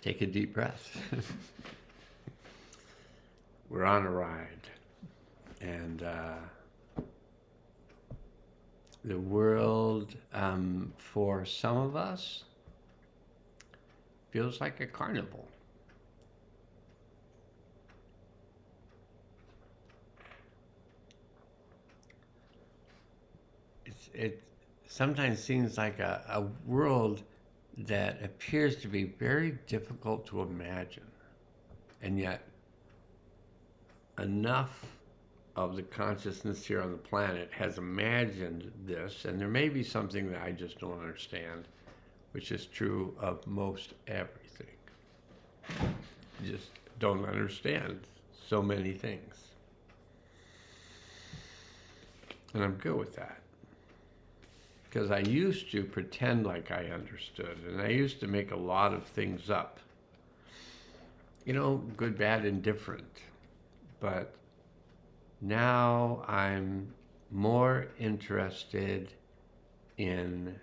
Take a deep breath. We're on a ride. And the world, for some of us, feels like a carnival. It sometimes seems like a world that appears to be very difficult to imagine. And yet, enough of the consciousness here on the planet has imagined this, and there may be something that I just don't understand, which is true of most everything. You just don't understand so many things. And I'm good with that. Because I used to pretend like I understood, and I used to make a lot of things up. You know, good, bad, indifferent. But now I'm more interested in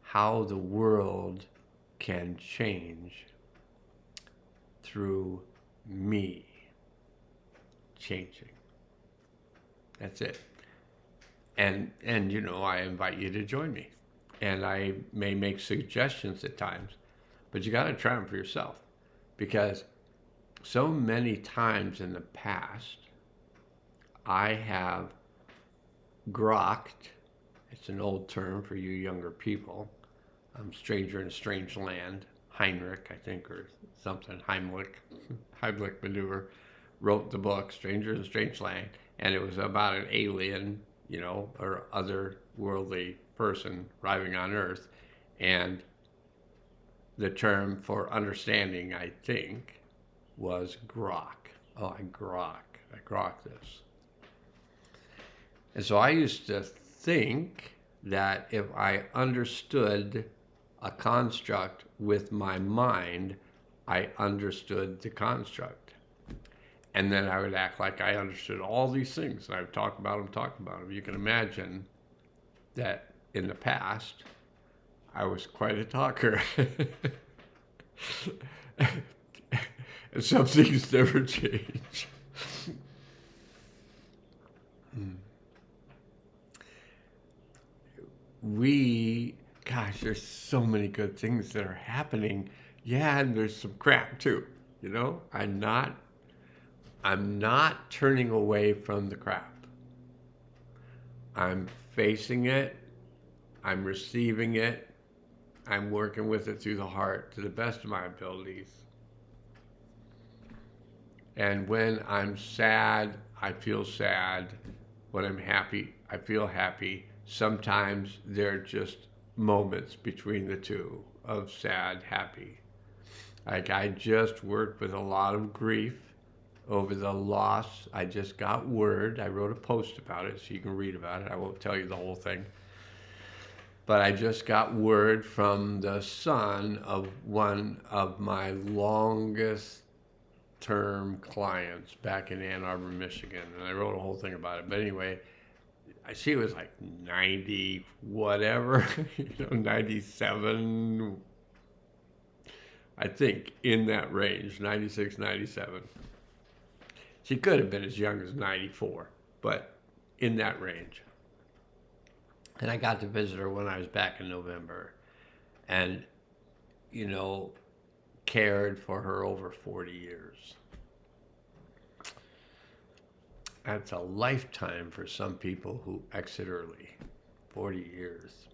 how the world can change through me changing. That's it. And you know, I invite you to join me. And I may make suggestions at times, but you got to try them for yourself. Because so many times in the past, I have grokked, it's an old term for you younger people, stranger in a strange land, Heinrich, I think, or something, Heimlich maneuver, wrote the book, Stranger in a Strange Land, and it was about an alien, you know, or otherworldly person arriving on Earth. And the term for understanding, I think, was grok. Oh, I grok this. And so I used to think that if I understood a construct with my mind, I understood the construct. And then I would act like I understood all these things, and I would talk about them. You can imagine that in the past, I was quite a talker. And some things never change. Gosh, there's so many good things that are happening. Yeah, and there's some crap too. You know, I'm not turning away from the crap. I'm facing it. I'm receiving it. I'm working with it through the heart to the best of my abilities. And when I'm sad, I feel sad. When I'm happy, I feel happy. Sometimes they're just moments between the two of sad, happy. Like I just worked with a lot of grief over the loss. I just got word. I wrote a post about it so you can read about it. I won't tell you the whole thing. But I just got word from the son of one of my longest term clients back in Ann Arbor, Michigan. And I wrote a whole thing about it. But anyway, she was like 90 whatever, 97, I think, in that range, 96, 97. She could have been as young as 94, but in that range. And I got to visit her when I was back in November and, cared for her over 40 years. That's a lifetime for some people who exit early. 40 years.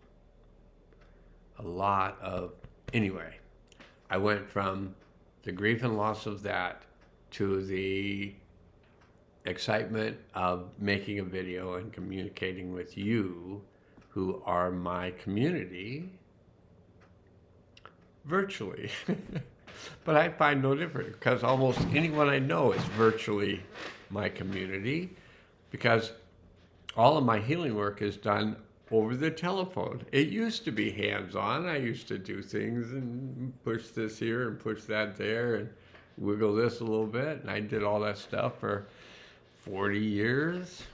Anyway, I went from the grief and loss of that to the excitement of making a video and communicating with you who are my community virtually. But I find no difference because almost anyone I know is virtually my community because all of my healing work is done over the telephone. It used to be hands-on. I used to do things and push this here and push that there and wiggle this a little bit. And I did all that stuff for 40 years.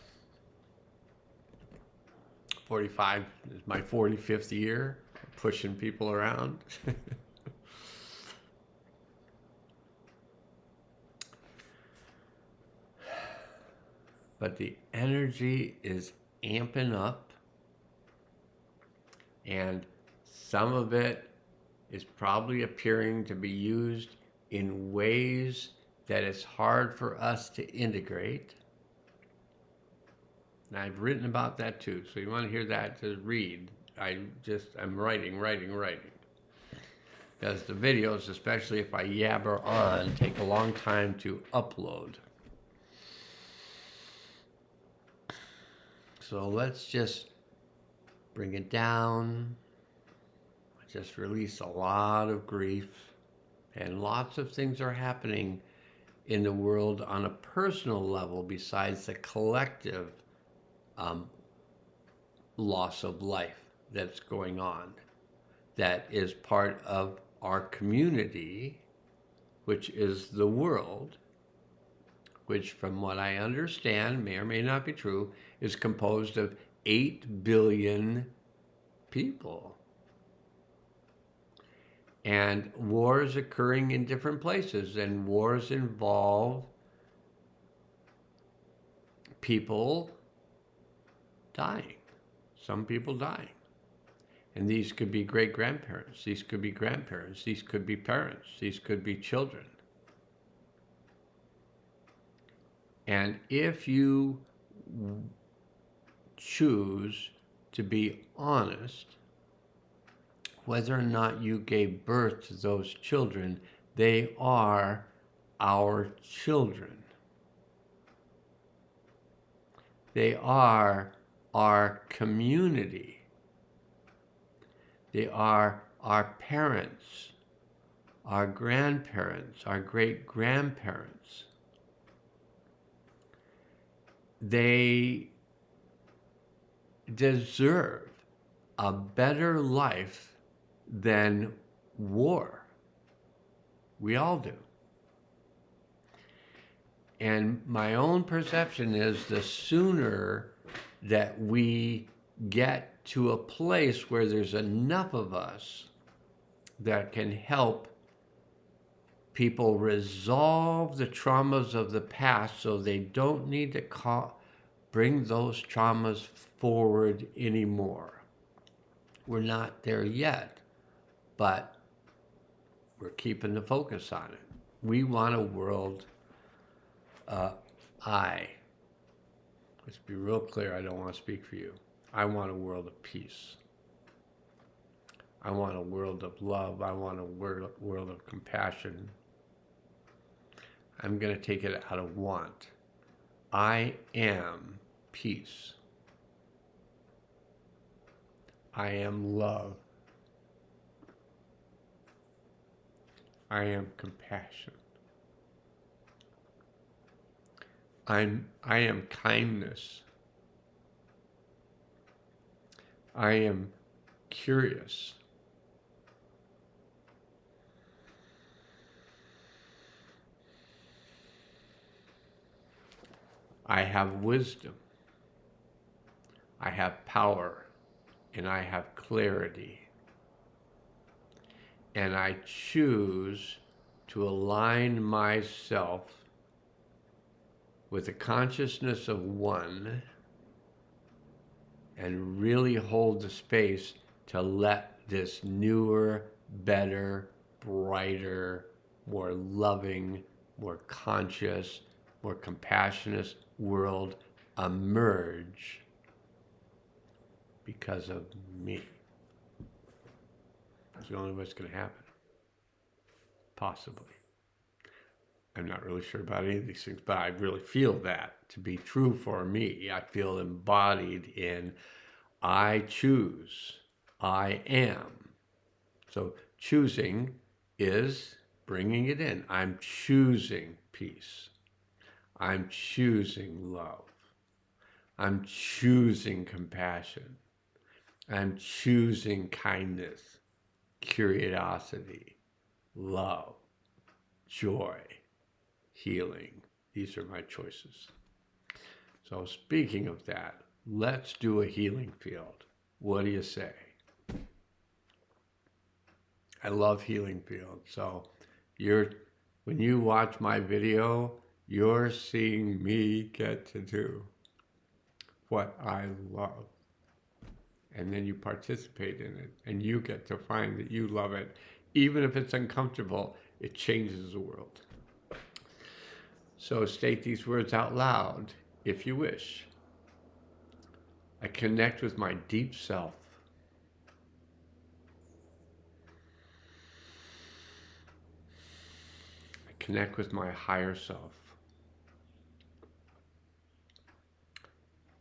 45 is my 45th year, pushing people around. but the energy is amping up, and some of it is probably appearing to be used in ways that it's hard for us to integrate. And I've written about that too. So you want to hear that, just read. I'm writing. Because the videos, especially if I yabber on, take a long time to upload. So let's just bring it down. Just release a lot of grief. And lots of things are happening in the world on a personal level besides the collective loss of life that's going on. That is part of our community, which is the world, which from what I understand, may or may not be true, is composed of 8 billion people. And wars occurring in different places, and wars involve people dying, some people dying. And these could be great-grandparents, these could be grandparents, these could be parents, these could be children. And if you choose to be honest, whether or not you gave birth to those children, they are our children. They are our community. They are our parents, our grandparents, our great-grandparents. They deserve a better life than war. We all do. And my own perception is the sooner that we get to a place where there's enough of us that can help people resolve the traumas of the past so they don't need to bring those traumas forward anymore. We're not there yet, but we're keeping the focus on it. We want a world, let's be real clear, I don't want to speak for you. I want a world of peace. I want a world of love. I want a world of compassion. I'm going to take it out of want. I am peace. I am love. I am compassion. I am kindness. I am curious. I have wisdom. I have power, and I have clarity. And I choose to align myself with the consciousness of one and really hold the space to let this newer, better, brighter, more loving, more conscious, more compassionate world emerge because of me. It's the only way it's going to happen. Possibly. I'm not really sure about any of these things, but I really feel that to be true for me. I feel embodied in I choose, I am. So choosing is bringing it in. I'm choosing peace. I'm choosing love. I'm choosing compassion. I'm choosing kindness, curiosity, love, joy, healing. These are my choices. So speaking of that, let's do a healing field. What do you say? I love healing fields. So when you watch my video, you're seeing me get to do what I love. And then you participate in it, and you get to find that you love it. Even if it's uncomfortable, it changes the world. So state these words out loud if you wish. I connect with my deep self. I connect with my higher self.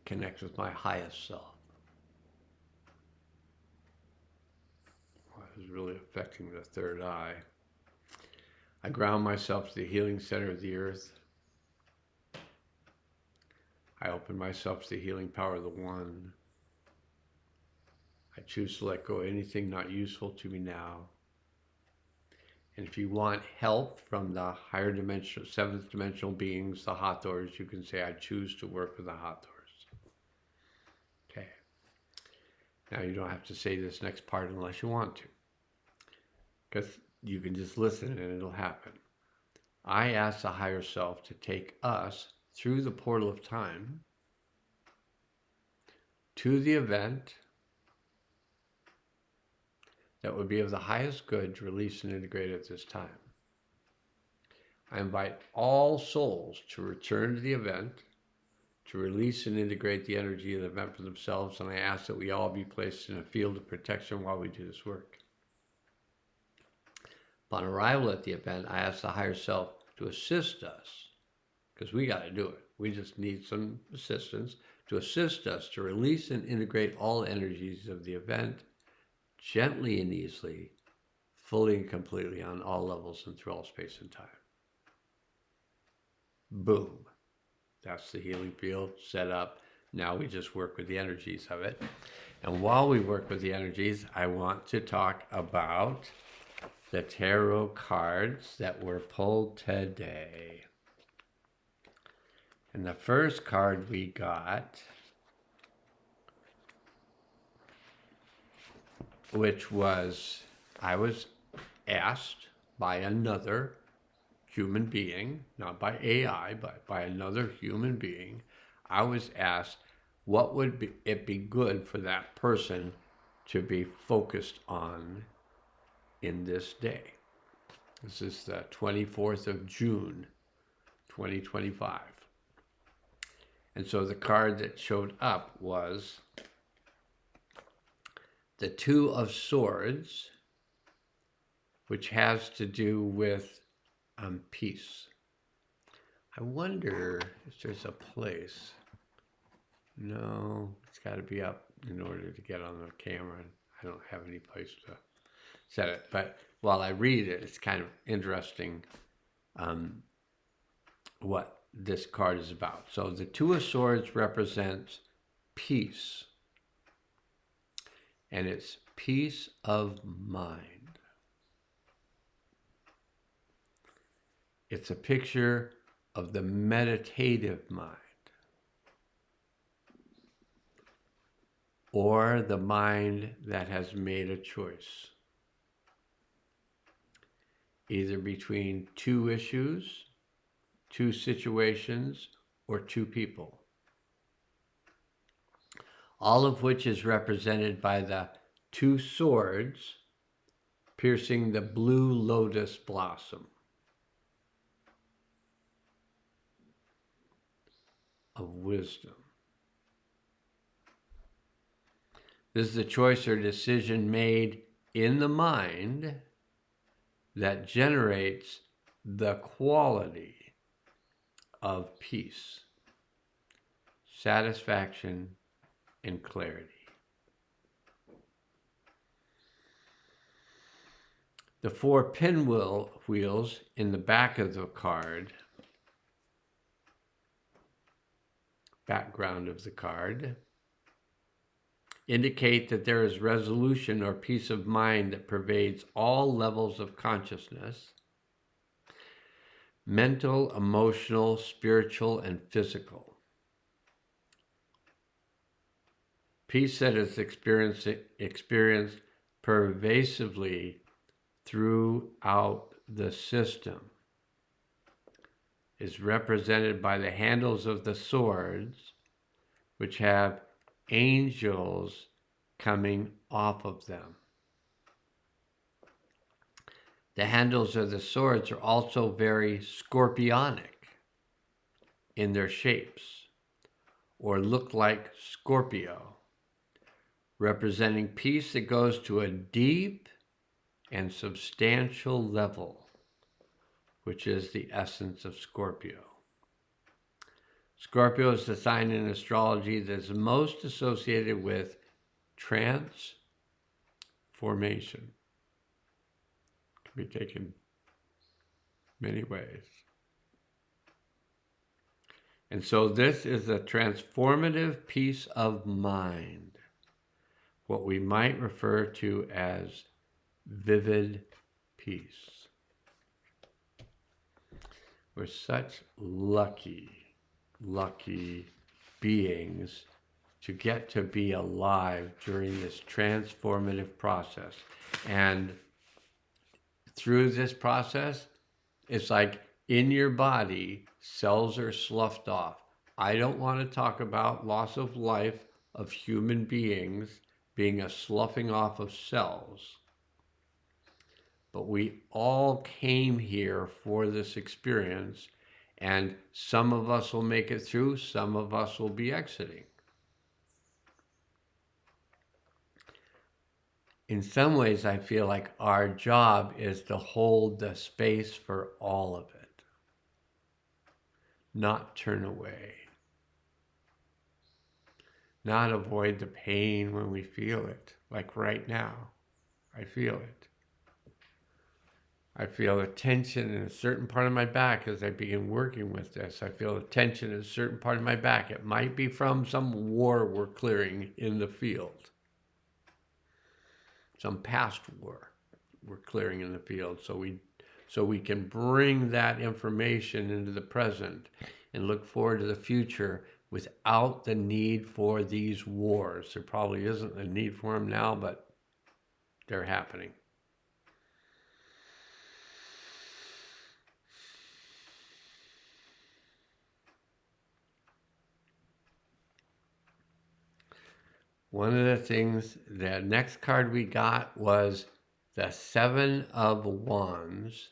Connect with my highest self. Well, this is really affecting the third eye. I ground myself to the healing center of the earth. I open myself to the healing power of the One. I choose to let go of anything not useful to me now. And if you want help from the higher dimension, seventh dimensional beings, the Hathors, you can say, I choose to work with the Hathors. Okay. Now you don't have to say this next part unless you want to, because you can just listen and it'll happen. I ask the higher self to take us through the portal of time to the event that would be of the highest good to release and integrate at this time. I invite all souls to return to the event, to release and integrate the energy of the event for themselves, and I ask that we all be placed in a field of protection while we do this work. Upon arrival at the event, I ask the higher self to assist us, because we got to do it. We just need some assistance to assist us to release and integrate all energies of the event gently and easily, fully and completely on all levels and through all space and time. Boom. That's the healing field set up. Now we just work with the energies of it. And while we work with the energies, I want to talk about the tarot cards that were pulled today. And the first card we got, which was, I was asked by another human being, not by AI, but by another human being, I was asked, what would it be good for that person to be focused on in this day? This is the 24th of June, 2025. And so the card that showed up was the Two of Swords, which has to do with peace. I wonder if there's a place. No, it's got to be up in order to get on the camera. I don't have any place to set it. But while I read it, it's kind of interesting what this card is about. So the Two of Swords represents peace. And it's peace of mind. It's a picture of the meditative mind, or the mind that has made a choice, either between two issues, two situations, or two people. All of which is represented by the two swords piercing the blue lotus blossom of wisdom. This is a choice or decision made in the mind that generates the quality of peace, satisfaction, and clarity. The four pinwheels in the back of the card, background of the card, indicate that there is resolution or peace of mind that pervades all levels of consciousness, mental, emotional, spiritual, and physical. Peace that is experienced pervasively throughout the system is represented by the handles of the swords which have angels coming off of them. The handles of the swords are also very scorpionic in their shapes, or look like Scorpio, representing peace that goes to a deep and substantial level, which is the essence of Scorpio. Scorpio is the sign in astrology that is most associated with transformation. Can be taken many ways. And so this is a transformative peace of mind, what we might refer to as vivid peace. We're such lucky beings to get to be alive during this transformative process. And through this process, it's like in your body, cells are sloughed off. I don't want to talk about loss of life of human beings being a sloughing off of cells. But we all came here for this experience, and some of us will make it through, some of us will be exiting. In some ways, I feel like our job is to hold the space for all of it, not turn away, not avoid the pain when we feel it, like right now. I feel it. I feel a tension in a certain part of my back as I begin working with this. I feel a tension in a certain part of my back. It might be from some war we're clearing in the field. Some past war we're clearing in the field, so we can bring that information into the present and look forward to the future without the need for these wars. There probably isn't a need for them now, but they're happening. One of the things, the next card we got was the Seven of Wands.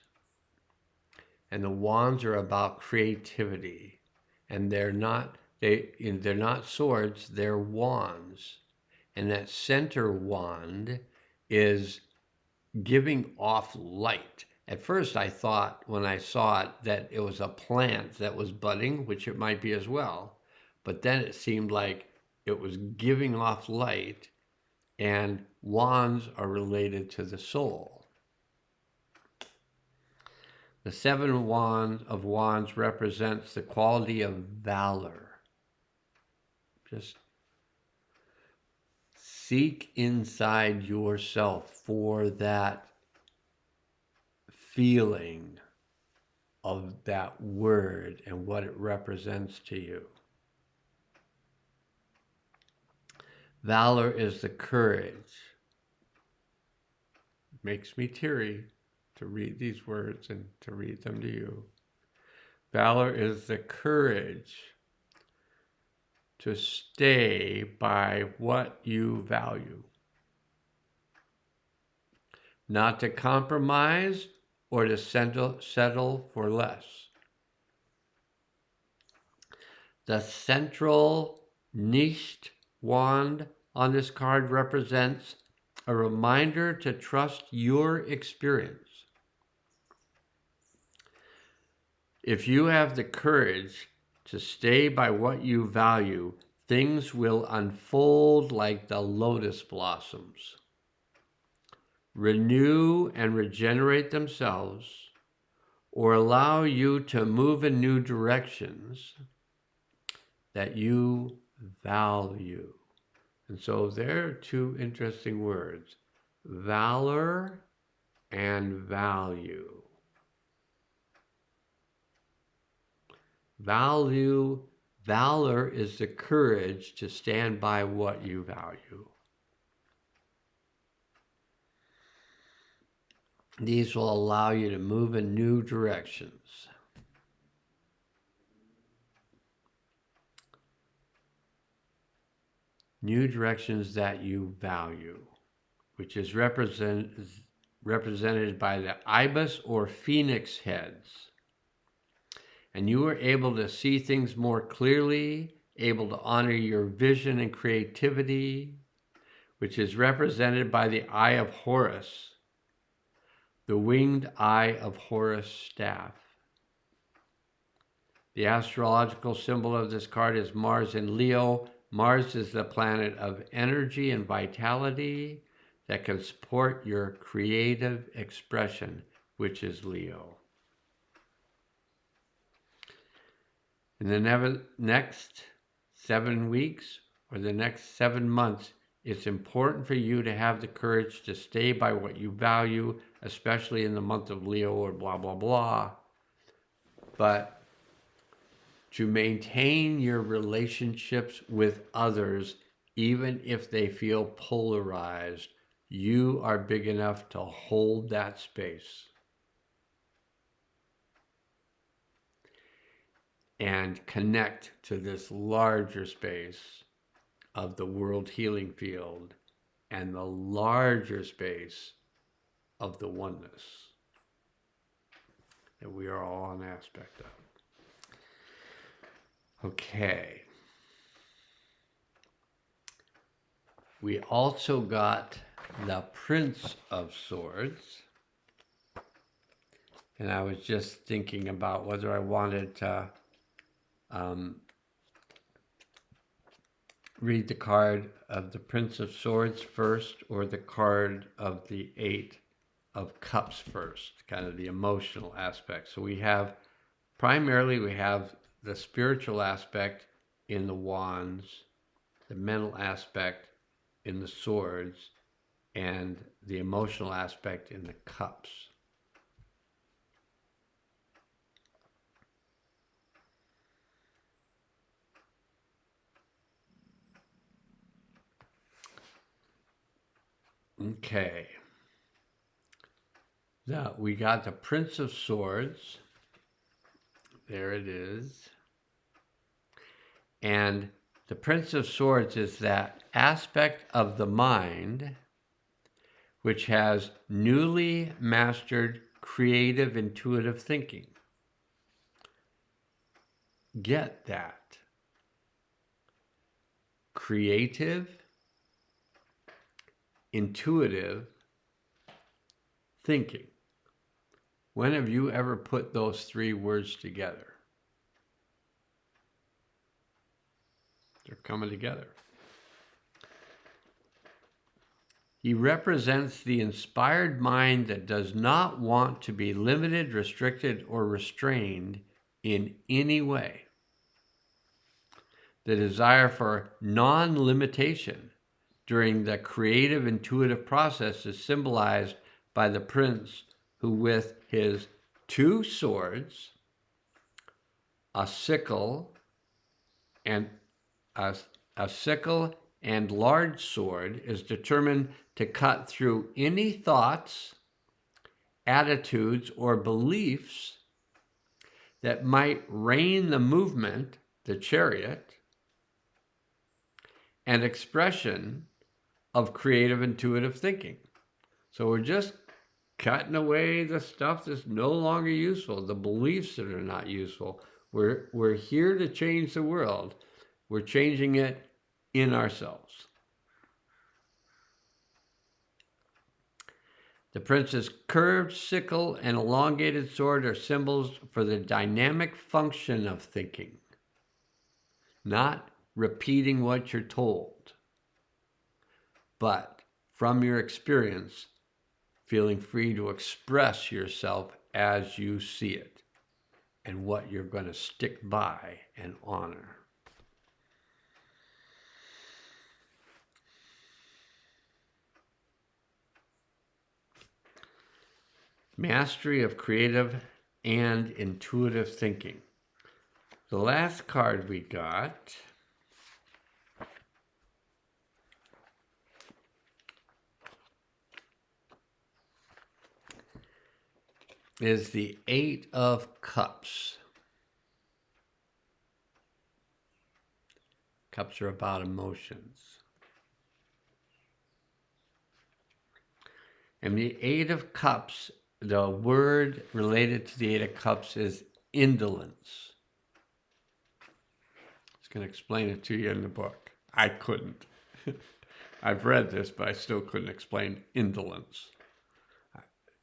And the wands are about creativity. And they're not swords, they're wands. And that center wand is giving off light. At first I thought when I saw it that it was a plant that was budding, which it might be as well. But then it seemed like it was giving off light, and wands are related to the soul. The Seven of Wands represents the quality of valor. Just seek inside yourself for that feeling of that word and what it represents to you. Valor is the courage. It makes me teary to read these words and to read them to you. Valor is the courage to stay by what you value. Not to compromise or to settle for less. The central niched wand on this card represents a reminder to trust your experience. If you have the courage to stay by what you value, things will unfold like the lotus blossoms, renew and regenerate themselves, or allow you to move in new directions that you value. And so there are two interesting words, valor and value. Valor is the courage to stand by what you value. These will allow you to move in new directions. new directions that you value, which is represented by the ibis or phoenix heads. And you are able to see things more clearly, able to honor your vision and creativity, which is represented by the Eye of Horus, the winged Eye of Horus staff. The astrological symbol of this card is Mars in Leo. Mars is the planet of energy and vitality that can support your creative expression, which is Leo. In the next 7 weeks or the next 7 months, it's important for you to have the courage to stay by what you value, especially in the month of Leo or blah, blah, blah. But to maintain your relationships with others, even if they feel polarized, you are big enough to hold that space. And connect to this larger space of the world healing field and the larger space of the oneness that we are all an aspect of. Okay. We also got the Prince of Swords. And I was just thinking about whether I wanted to read the card of the Prince of Swords first or the card of the Eight of Cups first, kind of the emotional aspect. So we have the spiritual aspect in the wands, the mental aspect in the swords, and the emotional aspect in the cups. Okay. Now we got the Prince of Swords. There it is. And the Prince of Swords is that aspect of the mind which has newly mastered creative, intuitive thinking. Get that. Creative, intuitive thinking. When have you ever put those three words together? They're coming together. He represents the inspired mind that does not want to be limited, restricted, or restrained in any way. The desire for non-limitation during the creative, intuitive process is symbolized by the prince who, with his two swords, a sickle and large sword, is determined to cut through any thoughts, attitudes, or beliefs that might rein the movement, the chariot, and expression of creative, intuitive thinking. So we're just cutting away the stuff that's no longer useful, the beliefs that are not useful. We're here to change the world. We're changing it in ourselves. The prince's curved sickle and elongated sword are symbols for the dynamic function of thinking, not repeating what you're told, but from your experience, feeling free to express yourself as you see it and what you're going to stick by and honor. Mastery of creative and intuitive thinking. The last card we got is the Eight of Cups. Cups are about emotions. And the Eight of Cups, the word related to the Eight of Cups is indolence. I was going to explain it to you in the book. I couldn't. I've read this, but I still couldn't explain indolence.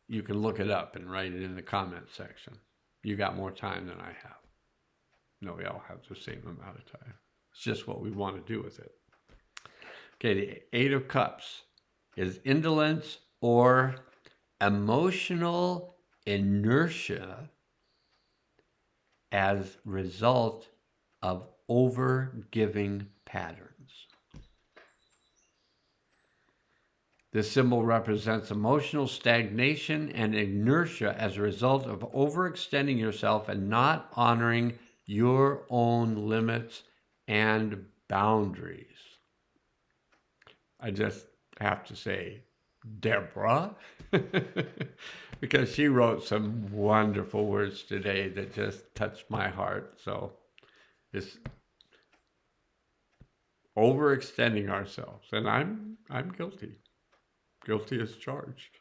You can look it up and write it in the comment section. You got more time than I have. No, we all have the same amount of time. It's just what we want to do with it. Okay, the Eight of Cups is indolence or emotional inertia as result of over-giving patterns. This symbol represents emotional stagnation and inertia as a result of overextending yourself and not honoring your own limits and boundaries. I just have to say, Deborah, because she wrote some wonderful words today that just touched my heart. So it's overextending ourselves, and I'm guilty. Guilty as charged.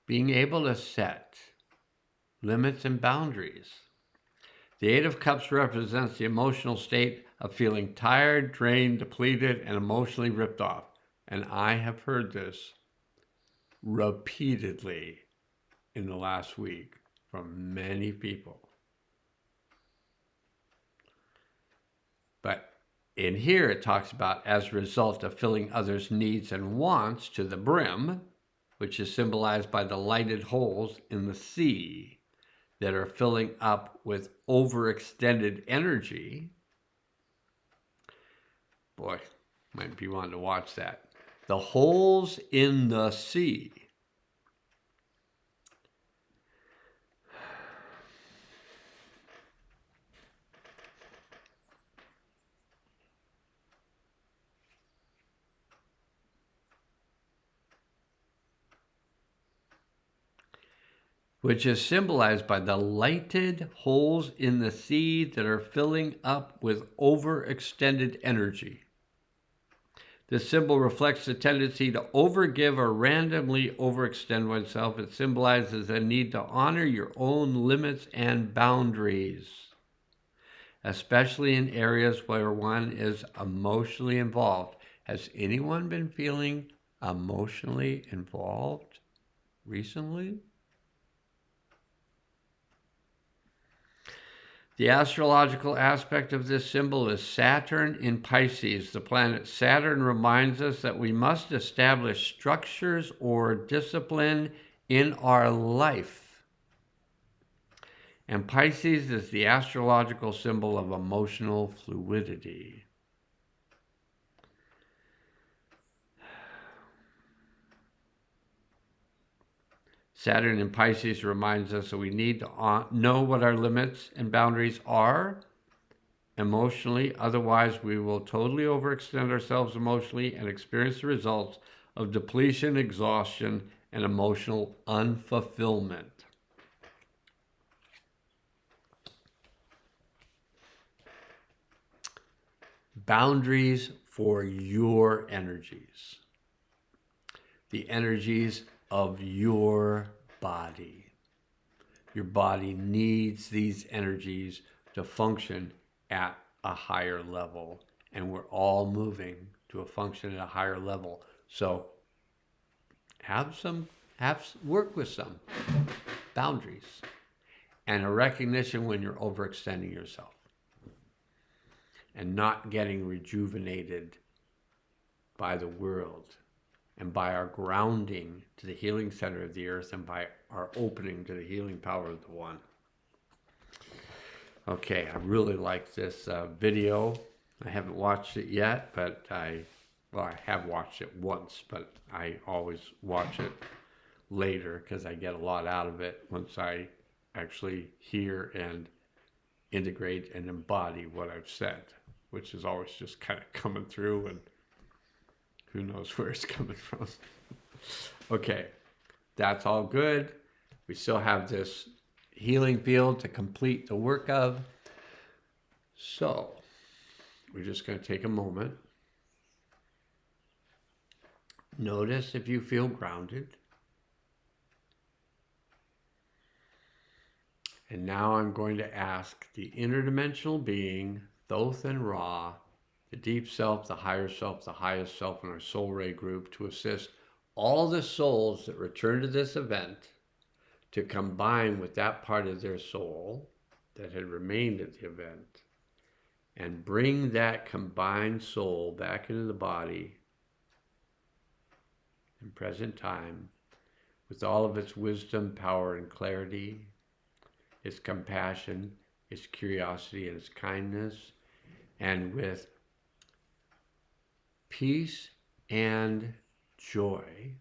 Being able to set limits and boundaries. The Eight of Cups represents the emotional state of feeling tired, drained, depleted, and emotionally ripped off. And I have heard this repeatedly in the last week from many people. But in here, it talks about as a result of filling others' needs and wants to the brim, which is symbolized by the lighted holes in the sea that are filling up with overextended energy. Boy, might be wanting to watch that. The holes in the sea. Which is symbolized by the lighted holes in the sea that are filling up with overextended energy. This symbol reflects the tendency to overgive or randomly overextend oneself. It symbolizes a need to honor your own limits and boundaries, especially in areas where one is emotionally involved. Has anyone been feeling emotionally involved recently? The astrological aspect of this symbol is Saturn in Pisces. The planet Saturn reminds us that we must establish structures or discipline in our life. And Pisces is the astrological symbol of emotional fluidity. Saturn in Pisces reminds us that we need to know what our limits and boundaries are emotionally. Otherwise, we will totally overextend ourselves emotionally and experience the results of depletion, exhaustion, and emotional unfulfillment. Boundaries for your energies. The energies of your body. Your body needs these energies to function at a higher level, and we're all moving to a function at a higher level. So work with some boundaries and a recognition when you're overextending yourself and not getting rejuvenated by the world and by our grounding to the healing center of the earth and by our opening to the healing power of the one. Okay, I really like this video. I haven't watched it yet, but I have watched it once, but I always watch it later because I get a lot out of it once I actually hear and integrate and embody what I've said, which is always just kind of coming through and who knows where it's coming from. Okay, that's all good. We still have this healing field to complete the work of. So we're just going to take a moment Notice if you feel grounded. And now I'm going to ask the interdimensional being, Thoth and Ra, the deep self, the higher self, the highest self in our soul ray group, to assist all the souls that return to this event to combine with that part of their soul that had remained at the event and bring that combined soul back into the body in present time with all of its wisdom, power, and clarity, its compassion, its curiosity, and its kindness, and with peace and joy.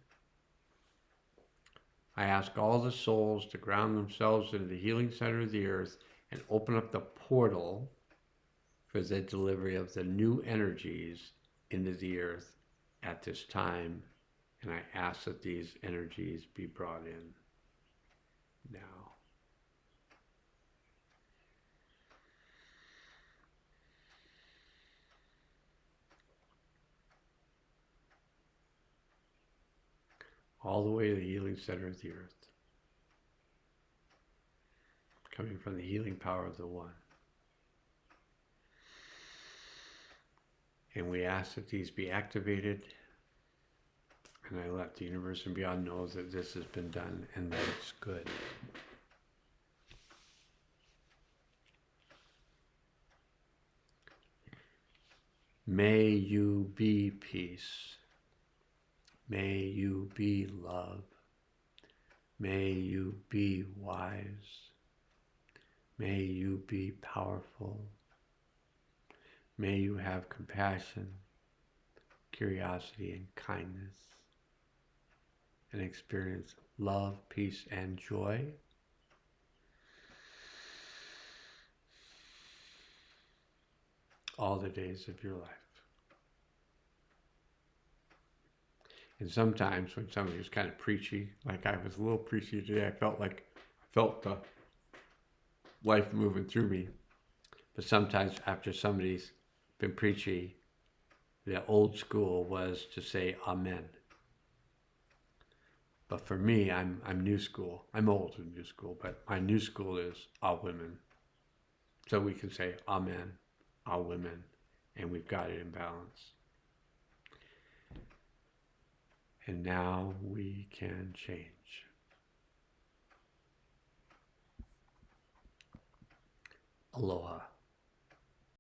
I ask all the souls to ground themselves into the healing center of the earth and open up the portal for the delivery of the new energies into the earth at this time. And I ask that these energies be brought in now. All the way to the healing center of the earth, coming from the healing power of the One. And we ask that these be activated, and I let the universe and beyond know that this has been done and that it's good. May you be peace. May you be love. May you be wise. May you be powerful. May you have compassion, curiosity, and kindness, and experience love, peace, and joy. All the days of your life. And sometimes when somebody's kind of preachy, like I was a little preachy today, I felt the life moving through me. But sometimes after somebody's been preachy, the old school was to say amen. But for me, I'm new school. I'm old and new school, but my new school is all women. So we can say amen, all women, and we've got it in balance. And now we can change. Aloha.